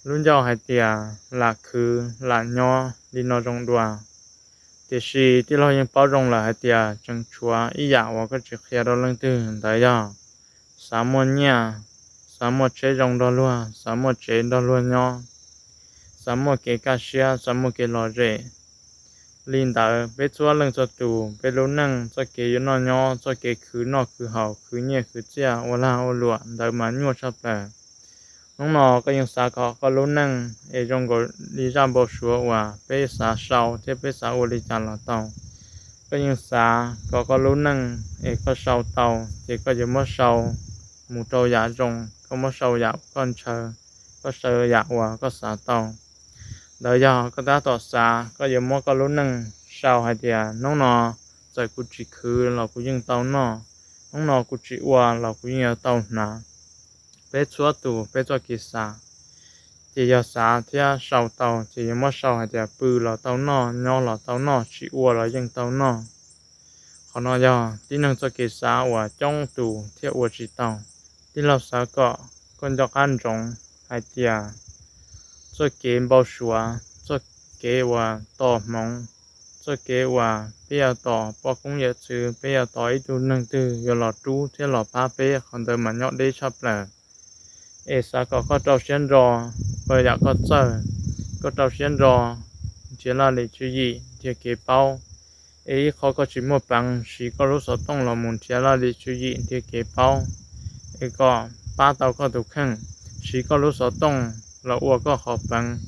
รุ่นยาวหายเตียหลักคือหลักย่อลีนอจงดัวแต่ชีที่เรายังเป้าจงหลักหายเตียจังชัวอีอยากว่าก็จะเคลียร์เราเรื่องตื่นแต่ยาสามโมเนี่ยสามโมเจจงดอลัวสามโมเจดอลัวย่อสามโมเกกาเชียสามโมเกลอเจลินดาเปชัวเรื่องจะตูเปรู้นั่งจะเกยนอย่อจะเกคือนอกคือเห่าคือเนี่ยคือเจ้าเวลาเอาหลวดามันยั่วชอบแปลน้องนอก็ยังสาก็รู้นั่งจงก็ลีจาบชัวว่าเปสาเศร้าเทเปสาอุลิจาละเตาก็ยังสาก็รู้นั่งก็เศร้าเตาก็ยังไม่เศร้าหมู่เตาอยากจงก็ไม่เศร้าอยากก้อนเชอก็เชออยากว่าก็สาเตาเดี๋ยวยาก็ได้ต่อสาก็ยังไม่ก็รู้นั่งเศร้าให้เดียน้องนอใจกูจีคือเรากูยังเตาหนอน้องนอกูจีว่าเรากูยังเตาหนาเปชัวตูเปชัวกิสาchỉ giờ sáng thì sau tàu chỉ mất sau hay thì bự là tàu nọ nhỏ là tàu nọ chỉ uo là dân tàu nọ họ nói giờ tí năng cho cái xã và trong tù thì uo chỉ tàu tí là xã cọ con cho ăn rong hay thì cho cái bao sủa cho cái và tỏ mong cho cái và bây giờ tỏ bao cũng giờ chứ bây giờ tỏ ít tu năng từ giờ là chú thì là ba bé còn tới mà nhọ đi sắp là xã có trâu xuyên rò bây giờ có sợ có trâu xuyên rò chỉ là để chú ý thì cái bao khó có chỉ một bằng chỉ có lúc sợ tông là muốn chỉ là để chú ý thì cái bao có ba tàu có đủ khăn chỉ có lúc sợ tông là uo có hộp bằng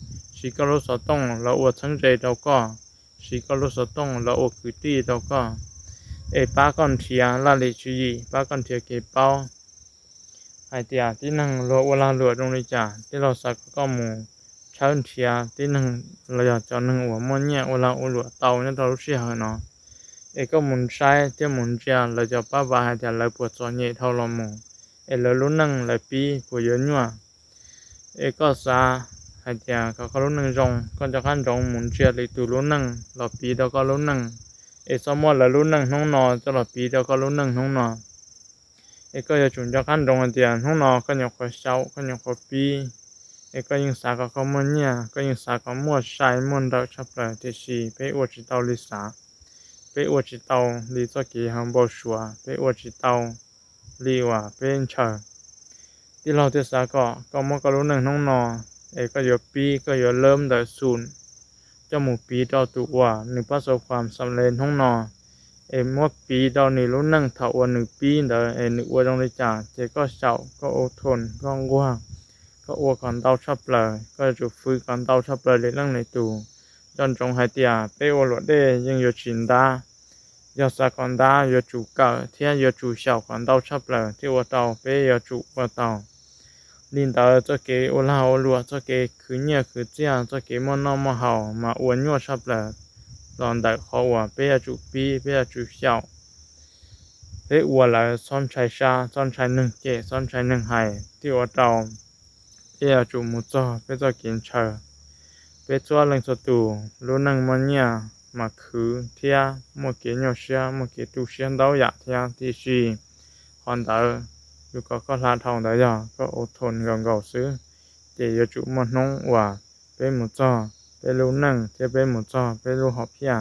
chỉ có lúc sợ tông là uo thân dây đâu có chỉ có lúc sợ tông là uo cử ti đâu có ba con thìa là để chú ý ba con thìa cái bao hai tia tí năng lúa uo la lúa trong đây chả tí lo sạc có mù cháo thìa tí năng là cho năng uo mua nhẹ uo la uo lúa tàu nhá tàu xí hở nó có muốn sai tí muốn chia là cho ba ba hai tia lại buộc cho nhẹ thâu lo mù là lúc năng lại pi của yếu nhua có sa hai tia có lúc năng rong con cho khăn rong muốn chia lại từ lúc năng là pi đâu có lúc năng sau mỗi là lúc năng không nọ cho là pi đâu có lúc năng không nọก็จะจุนจะขั้นตรงเดียนห้องนอนก็ยังคอยเช้าก็ยังคอยปีก็ยังสาก็มันเนี่ยก็ยังสาก็มั่วใช้มั่วดอกชับเลยที่ชีไปอวดจิตเอาลิสาไปอวดจิตเอาลิจะกี่หางบ่ชัวไปอวดจิตเอาลิว่าเป็นเชอที่เราที่สาก็มันก็รู้หนึ่งห้องนอนก็อยู่ปีก็อยู่เริ่มแต่ศูนย์จมูกปีต่อตัวหนึ่งประสบความสำเร็จห้องนอนmỗiปีเราหนึ่งรู้นั่งถาวรหนึ่งปีเดี๋ยวหนึ่งวันตรงนี้จ่าเจ้าก็เศร้าก็อดทนก็ง่วงก็อวดก่อนเตาชับเลยก็จุดฟื้นก่อนเตาชับเลยเรื่องในตู้จนจงหายเตียไปอวดได้ยังอยู่ชินดายอดสักก่อนดายอดจูเก่าเที่ยยอดจูเศร้าก่อนเตาชับเลยที่ว่าเตาไปยอดจูว่าเตาลินเตาจะเกอลาอลัวจะเกคือเนี่ยคือเจ้าจะเกมันนอมาเห่ามาอวนยั่วชับเลยตอนได้เขาว่าเปียจุปีเปียจุเช้าเปียวัวละซ้อนชายชาซ้อนชายหนึ่งเกซ้อนชายหนึ่งไห้ที่ว่าเราเปียจุมุจอเปียจะกินเชอเปียจัวเรื่องสตูรู้นั่งมันเนี่ยมาคือเทียมัวเกยเชียมัวเกตูเชียนดาวอยากเทียที่ชีคอนเตอร์อยู่ก็ลาทองได้ยาก็อดทนกับเก่าซื้อเจียจุมันน้องว่าเปียมุจอไปรู้นั่งจะไปหมดจอไปรู้หอบเพีย